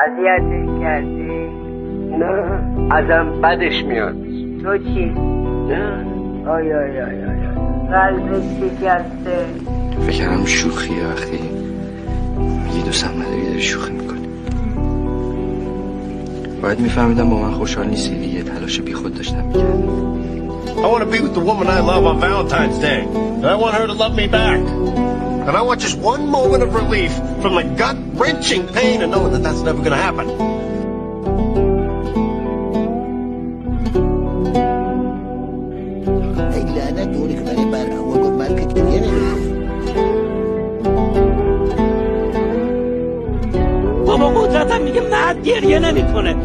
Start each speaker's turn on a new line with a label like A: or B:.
A: اذیتش کردی؟
B: نه ازم بدش میاد.
A: تو چی؟
B: نه
A: آی آی آی آی قلبت شکسته.
C: فکرم شوخیه وقتی میگی دوستم نداری داری شوخی میکنی. باید میفهمیدم با من خوشحال نیستی دیگه، تلاش بی خود داشتم میکردم.
D: I want to be with the woman I love on Valentine's Day. And I want her to love me back. And I want just one moment of relief from the gut-wrenching pain of knowing that that's never going to happen.
E: ای لعنت دوری که برای برهم و گفت مرکت گریه نمیده.
F: بابا قدرتم میگه مرد گریه نمیکنه.